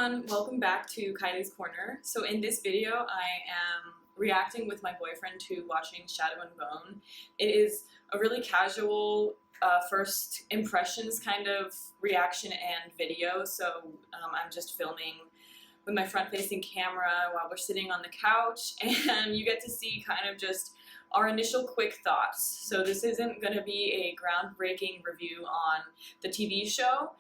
everyone, welcome back to Kylie's Corner. So in this video, I am reacting with my boyfriend to watching Shadow and Bone. It is a really casual first impressions kind of reaction and video, so I'm just filming with my front-facing camera while we're sitting on the couch, and you get to see kind of just our initial quick thoughts. So this isn't going to be a groundbreaking review on the TV show.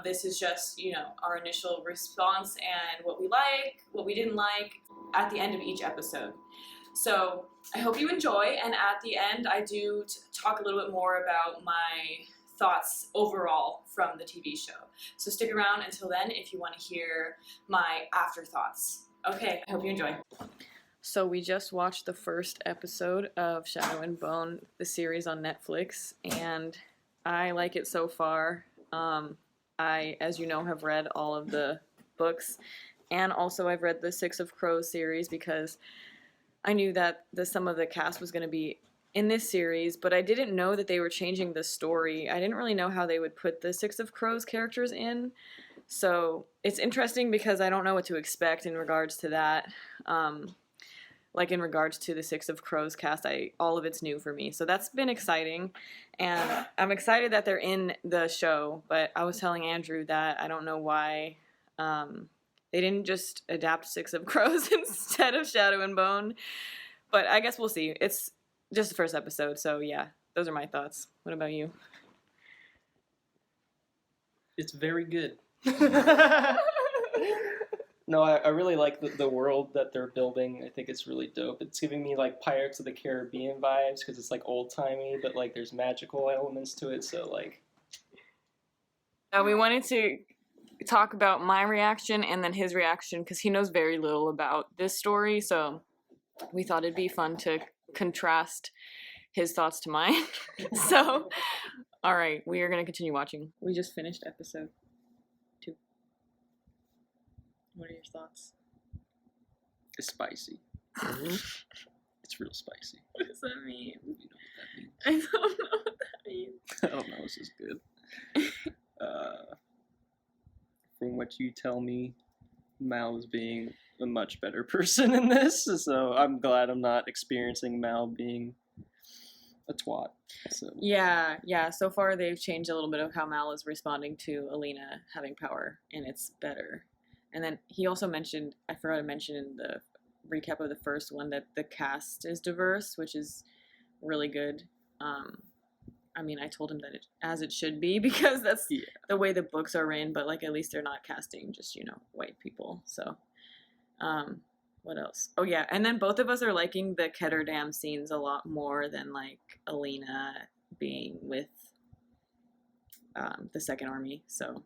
This is just, our initial response and what we like, what we didn't like at the end of each episode. So I hope you enjoy, and at the end I do talk a little bit more about my thoughts overall from the TV show. So stick around until then if you want to hear my afterthoughts. Okay, I hope you enjoy. So we just watched the first episode of Shadow and Bone, the series on Netflix, and I like it so far. I, as you know, have read all of the books, and also I've read the Six of Crows series because I knew that some of the cast was going to be in this series, but I didn't know that they were changing the story. I didn't really know how they would put the Six of Crows characters in, so it's interesting because I don't know what to expect in regards to that. Like in regards to the Six of Crows cast, all of it's new for me. So that's been exciting. And I'm excited that they're in the show. But I was telling Andrew that I don't know why they didn't just adapt Six of Crows instead of Shadow and Bone. But I guess we'll see. It's just the first episode. So yeah, those are my thoughts. What about you? It's very good. No, I really like the world that they're building. I think it's really dope. It's giving me like Pirates of the Caribbean vibes because it's like old-timey, but like there's magical elements to it, so like... We wanted to talk about my reaction and then his reaction because he knows very little about this story, so we thought it'd be fun to contrast his thoughts to mine. So, alright, we are going to continue watching. We just finished episode 2. What are your thoughts? It's spicy. It's real spicy. What does that mean? You know what that means. I don't know what that means. I don't know, this is good. From what you tell me, Mal is being a much better person in this, so I'm glad I'm not experiencing Mal being a twat. So. Yeah, so far they've changed a little bit of how Mal is responding to Alina having power, and it's better. And then he also mentioned, I forgot to mention in the recap of the first one, that the cast is diverse, which is really good. I mean, I told him that as it should be, because that's the way the books are written, but like at least they're not casting just, white people. So, what else? Oh yeah, and then both of us are liking the Ketterdam scenes a lot more than like Alina being with the Second Army, so...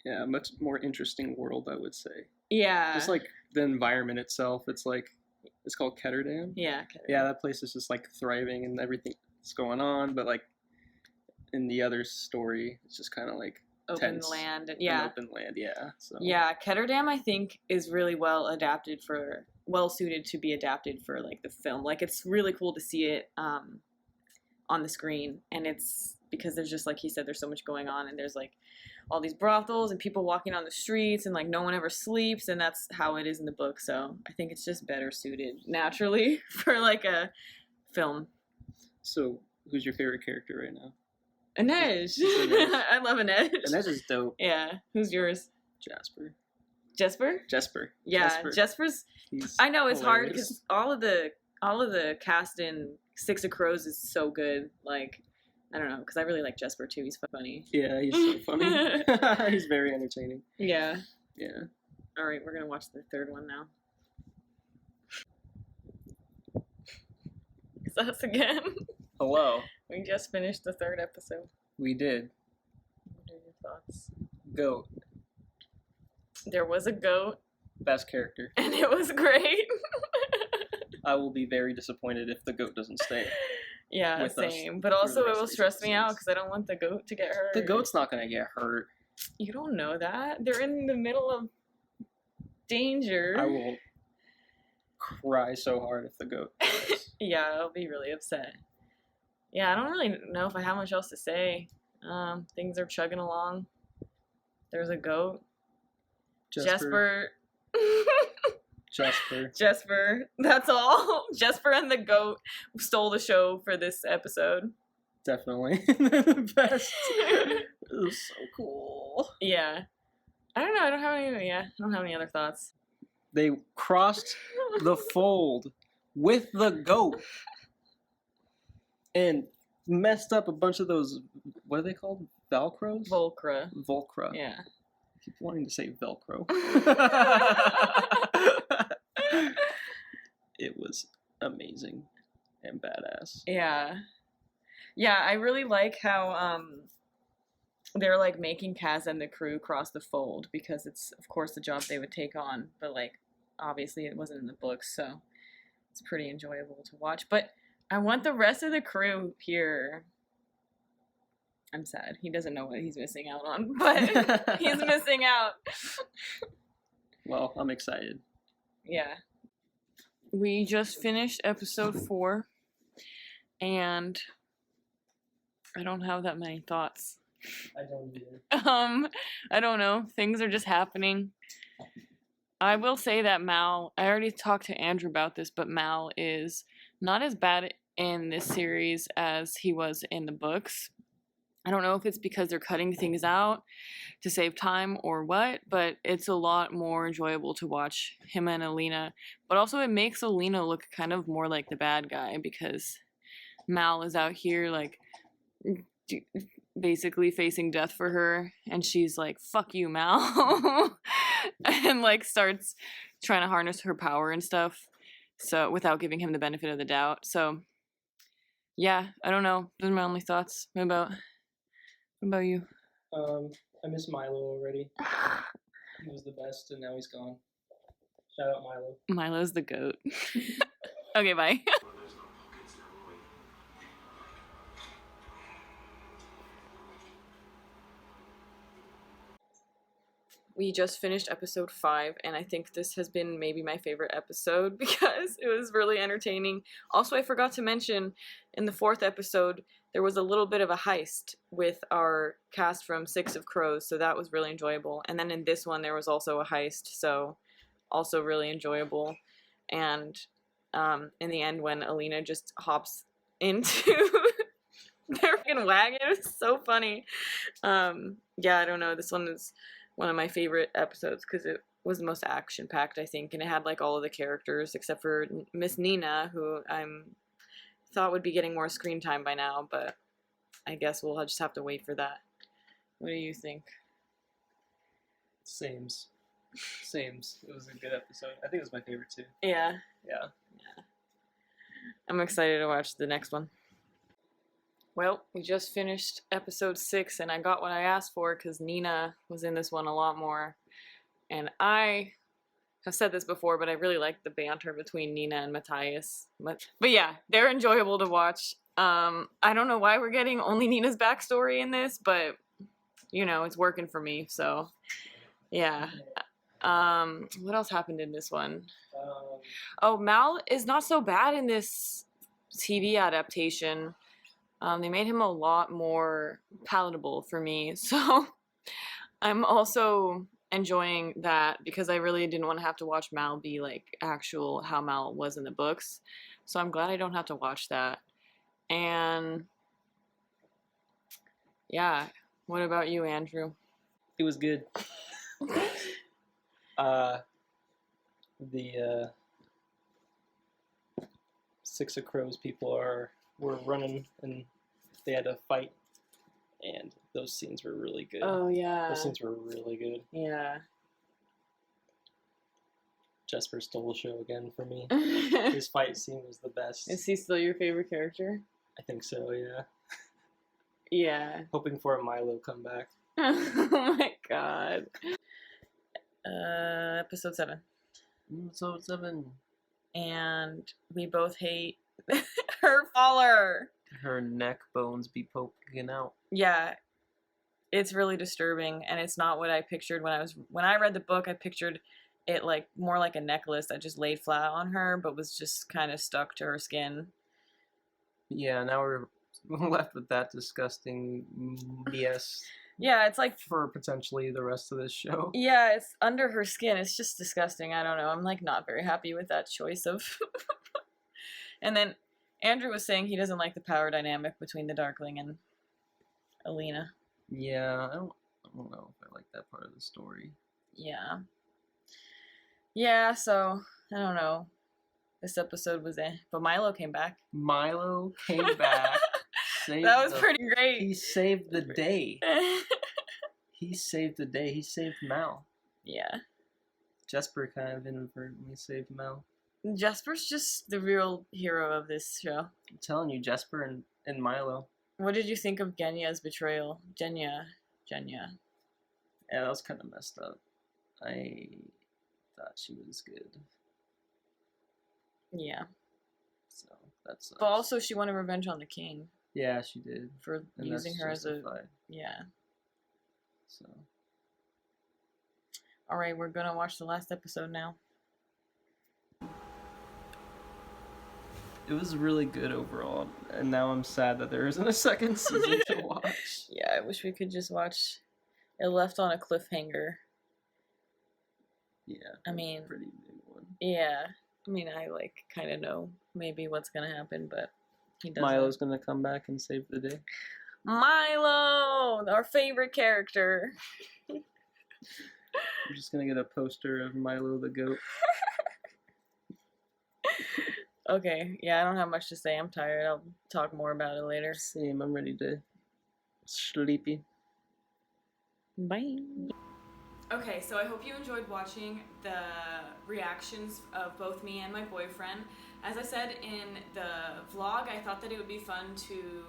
Yeah, a much more interesting world, I would say. Yeah. Just like the environment itself, it's called Ketterdam. Yeah, Ketterdam. Yeah, that place is just like thriving and everything that's going on, but like in the other story, it's just kind of like open tense land. Yeah. Open land, yeah. So. Yeah, Ketterdam I think is really well suited to be adapted for like the film. Like it's really cool to see it on the screen, and it's because there's just, like he said, there's so much going on, and there's like all these brothels and people walking on the streets, and like no one ever sleeps, and that's how it is in the book. So I think it's just better suited naturally for like a film. So who's your favorite character right now? Inej. I love Inej. Inej is dope. Yeah. Who's yours? Jasper. Jesper? Jesper. Yeah, Jesper's. I know it's hard because all of the cast in Six of Crows is so good. Like, I don't know, because I really like Jesper too. He's funny. Yeah, he's so funny. He's very entertaining. Yeah. Yeah. All right, we're gonna watch the third one now. Is that us again? Hello. We just finished the third episode. We did. What are your thoughts? Goat. There was a goat. Best character. And it was great. I will be very disappointed if the goat doesn't stay. Yeah, same. But also it will stress me out because I don't want the goat to get hurt. The goat's not going to get hurt. You don't know that. They're in the middle of danger. I will cry so hard if the goat dies. Yeah, I'll be really upset. Yeah, I don't really know if I have much else to say. Things are chugging along. There's a goat. Jesper. Jesper. That's all. Jesper and the goat stole the show for this episode. Definitely. The best. It was so cool. Yeah. I don't know. I don't have any other thoughts. They crossed the fold with the goat and messed up a bunch of those, what are they called? Velcros? Volcra. Yeah. I keep wanting to say Velcro. It was amazing and badass. Yeah. Yeah, I really like how they're like making Kaz and the crew cross the fold because it's of course the job they would take on, but like obviously it wasn't in the books, so it's pretty enjoyable to watch. But I want the rest of the crew here. I'm sad. He doesn't know what he's missing out on, but he's missing out. Well, I'm excited. Yeah. We just finished episode 4, and I don't have that many thoughts. I don't either. I don't know. Things are just happening. I will say that Mal, I already talked to Andrew about this, but Mal is not as bad in this series as he was in the books. I don't know if it's because they're cutting things out to save time or what, but it's a lot more enjoyable to watch him and Alina. But also it makes Alina look kind of more like the bad guy because Mal is out here like basically facing death for her, and she's like, fuck you, Mal. And like starts trying to harness her power and stuff, so without giving him the benefit of the doubt. So yeah, I don't know. Those are my only thoughts. What about you? I miss Milo already. He was the best, and now he's gone. Shout out Milo. Milo's the goat. Okay, bye. We just finished episode 5, and I think this has been maybe my favorite episode because it was really entertaining. Also, I forgot to mention, in the 4th episode, there was a little bit of a heist with our cast from Six of Crows, so that was really enjoyable. And then in this one, there was also a heist, so also really enjoyable. And in the end, when Alina just hops into their fucking wagon, it was so funny. Yeah, I don't know, this one is one of my favorite episodes because it was the most action-packed, I think, and it had like all of the characters except for Miss Nina, who I'm thought would be getting more screen time by now, but I guess we'll just have to wait for that. What do you think? Sames. It was a good episode. I think it was my favorite too. Yeah. Yeah. I'm excited to watch the next one. Well, we just finished episode 6, and I got what I asked for because Nina was in this one a lot more. And I have said this before, but I really like the banter between Nina and Matthias. But yeah, they're enjoyable to watch. I don't know why we're getting only Nina's backstory in this, but, you know, it's working for me, so yeah. What else happened in this one? Oh, Mal is not so bad in this TV adaptation. They made him a lot more palatable for me, so I'm also enjoying that because I really didn't want to have to watch Mal be like actual how Mal was in the books, so I'm glad I don't have to watch that. And yeah, what about you, Andrew? It was good. The Six of Crows people were running and they had to fight, and those scenes were really good. Oh yeah. Those scenes were really good. Yeah. Jesper stole the show again for me. His fight scene was the best. Is he still your favorite character? I think so, yeah. Yeah. Hoping for a Milo comeback. Oh my god. Episode 7. Episode 7. And we both hate her faller. Her neck bones be poking out. Yeah, it's really disturbing, and it's not what I pictured when I read the book. I pictured it like more like a necklace that just laid flat on her, but was just kind of stuck to her skin. Yeah, now we're left with that disgusting BS. Yeah, it's like for potentially the rest of this show. Yeah, it's under her skin. It's just disgusting. I don't know. I'm like not very happy with that choice of. And then Andrew was saying he doesn't like the power dynamic between the Darkling and Alina. Yeah, I don't know if I like that part of the story. Yeah. Yeah, so I don't know. This episode was but Milo came back. Milo came back. That was pretty great. He saved the day. He saved the day. He saved Mal. Yeah. Jesper kind of inadvertently saved Mal. Jesper's just the real hero of this show. I'm telling you, Jesper and Milo. What did you think of Genya's betrayal? Genya. Yeah, that was kind of messed up. I thought she was good. Yeah. So that's. But also, she wanted revenge on the king. Yeah, she did. For using her as a. Yeah. So. Alright, we're gonna watch the last episode now. It was really good overall, and now I'm sad that there isn't a second season to watch. Yeah, I wish we could just watch. It left on a cliffhanger. Yeah. I mean. Pretty big one. Yeah. I mean, I like kind of know maybe what's gonna happen, but he doesn't. Milo's gonna come back and save the day. Milo, our favorite character. I'm just gonna get a poster of Milo the goat. Okay, yeah, I don't have much to say. I'm tired. I'll talk more about it later. Same, I'm ready to sleepy. Bye. Okay, so I hope you enjoyed watching the reactions of both me and my boyfriend. As I said in the vlog, I thought that it would be fun to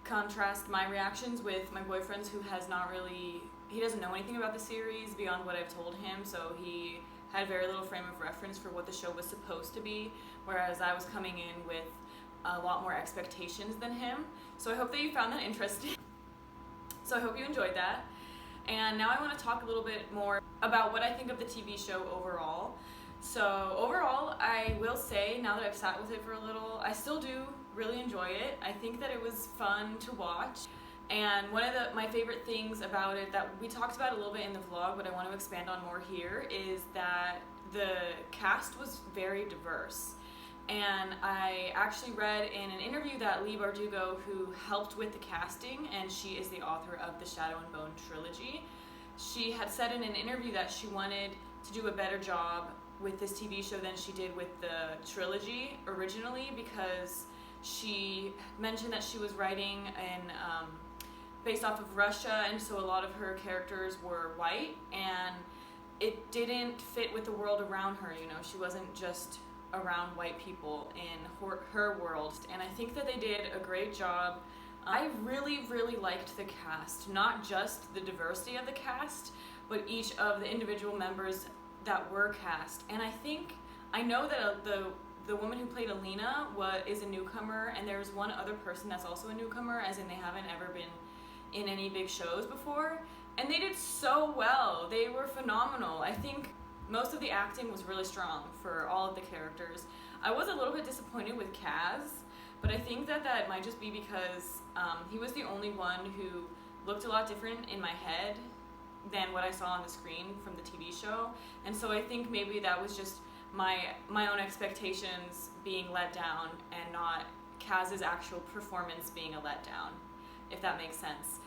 contrast my reactions with my boyfriend's, who has not really, he doesn't know anything about the series beyond what I've told him, so he had very little frame of reference for what the show was supposed to be, whereas I was coming in with a lot more expectations than him. So I hope that you found that interesting. So I hope you enjoyed that. And now I want to talk a little bit more about what I think of the TV show overall. So overall, I will say, now that I've sat with it for a little, I still do really enjoy it. I think that it was fun to watch. And one of my favorite things about it that we talked about a little bit in the vlog, but I want to expand on more here, is that the cast was very diverse. And I actually read in an interview that Leigh Bardugo, who helped with the casting, and she is the author of the Shadow and Bone trilogy, she had said in an interview that she wanted to do a better job with this TV show than she did with the trilogy originally, because she mentioned that she was writing based off of Russia, and so a lot of her characters were white, and it didn't fit with the world around her. You know, she wasn't just around white people in her world, and I think that they did a great job. I really, really liked the cast, not just the diversity of the cast, but each of the individual members that were cast. And I know that the woman who played Alina is a newcomer, and there's one other person that's also a newcomer, as in they haven't ever been in any big shows before, and they did so well. They were phenomenal. I think most of the acting was really strong for all of the characters. I was a little bit disappointed with Kaz, but I think that might just be because he was the only one who looked a lot different in my head than what I saw on the screen from the TV show, and so I think maybe that was just my own expectations being let down, and not Kaz's actual performance being a letdown, if that makes sense.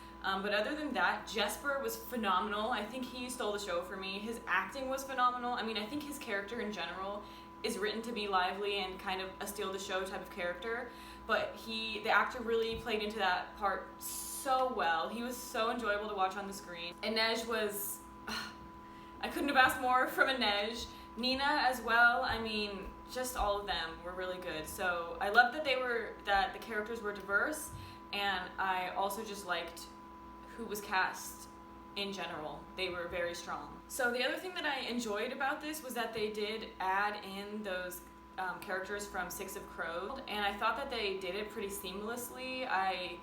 But other than that, Jesper was phenomenal. I think he stole the show for me. His acting was phenomenal. I mean, I think his character in general is written to be lively and kind of a steal the show type of character, but the actor really played into that part so well. He was so enjoyable to watch on the screen. Inej was, I couldn't have asked more from Inej. Nina as well. I mean, just all of them were really good. So I loved that the characters were diverse, and I also just liked who was cast in general. They were very strong. So the other thing that I enjoyed about this was that they did add in those characters from Six of Crows, and I thought that they did it pretty seamlessly. I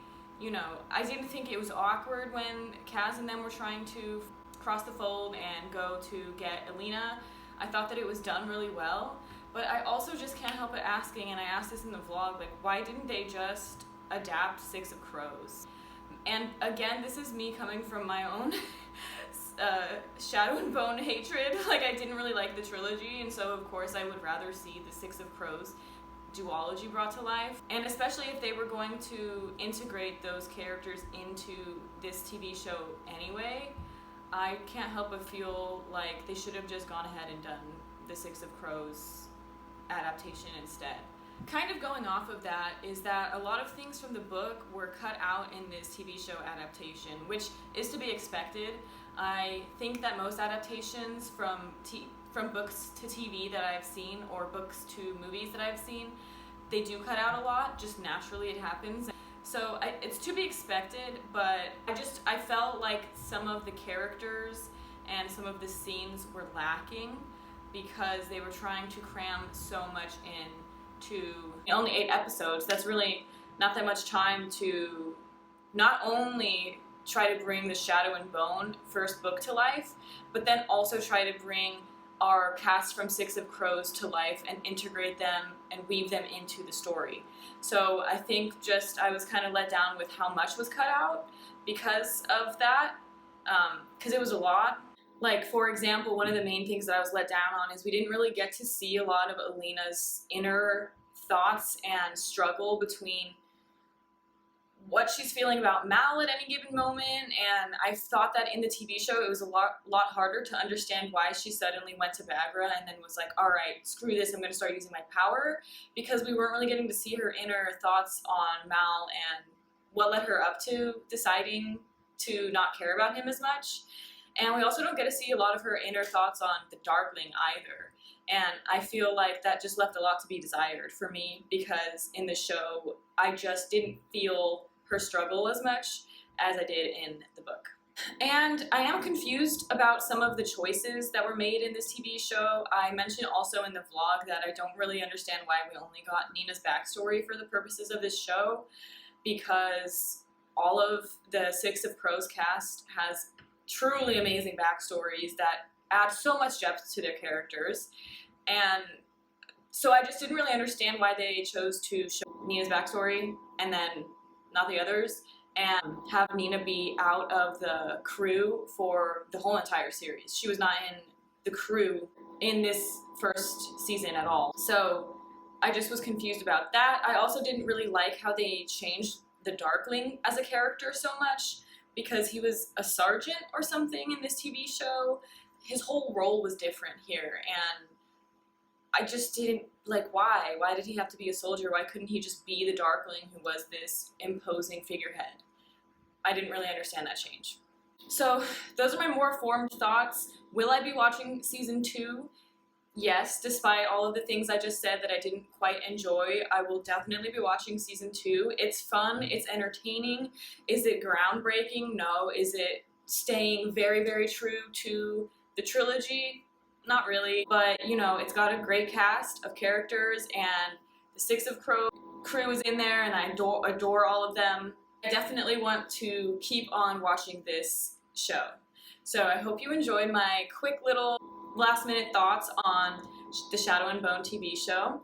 didn't think it was awkward when Kaz and them were trying to cross the fold and go to get Alina. I thought that it was done really well, but I also just can't help but asking, and I asked this in the vlog, like, why didn't they just adapt Six of Crows? And again, this is me coming from my own Shadow and Bone hatred. Like, I didn't really like the trilogy, and so of course I would rather see the Six of Crows duology brought to life. And especially if they were going to integrate those characters into this TV show anyway, I can't help but feel like they should have just gone ahead and done the Six of Crows adaptation instead. Kind of going off of that is that a lot of things from the book were cut out in this TV show adaptation, which is to be expected. I think that most adaptations from books to TV that I've seen, or books to movies that I've seen, they do cut out a lot, just naturally it happens. So it's to be expected, but I felt like some of the characters and some of the scenes were lacking because they were trying to cram so much into only 8 episodes. That's really not that much time to not only try to bring the Shadow and Bone first book to life, but then also try to bring our cast from Six of Crows to life and integrate them and weave them into the story. So I think I was kind of let down with how much was cut out because of that, because it was a lot. Like, for example, one of the main things that I was let down on is we didn't really get to see a lot of Alina's inner thoughts and struggle between what she's feeling about Mal at any given moment, and I thought that in the TV show it was a lot harder to understand why she suddenly went to Bagra and then was like, alright, screw this, I'm going to start using my power, because we weren't really getting to see her inner thoughts on Mal and what led her up to deciding to not care about him as much. And we also don't get to see a lot of her inner thoughts on the Darkling either. And I feel like that just left a lot to be desired for me, because in the show I just didn't feel her struggle as much as I did in the book. And I am confused about some of the choices that were made in this TV show. I mentioned also in the vlog that I don't really understand why we only got Nina's backstory for the purposes of this show, because all of the Six of Crows cast has truly amazing backstories that add so much depth to their characters. And so I just didn't really understand why they chose to show Nina's backstory and then not the others, and have Nina be out of the crew for the whole entire series. She was not in the crew in this first season at all. So I just was confused about that. I also didn't really like how they changed the Darkling as a character so much, because he was a sergeant or something in this TV show. His whole role was different here, and I just didn't, like, why? Why did he have to be a soldier? Why couldn't he just be the Darkling who was this imposing figurehead? I didn't really understand that change. So those are my more formed thoughts. Will I be watching season 2? Yes, despite all of the things I just said that I didn't quite enjoy, I will definitely be watching season 2. It's fun, it's entertaining. Is it groundbreaking? No. Is it staying very, very true to the trilogy? Not really, but you know, it's got a great cast of characters, and the Six of Crows crew is in there, and I adore all of them. I definitely want to keep on watching this show. So I hope you enjoyed my quick little last minute thoughts on the Shadow and Bone TV show,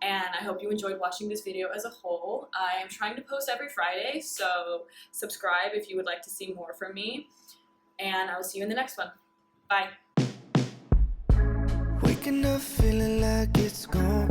and I hope you enjoyed watching this video as a whole. I am trying to post every Friday, so subscribe if you would like to see more from me, and I will see you in the next one. Bye. Waking up feeling like it's gone.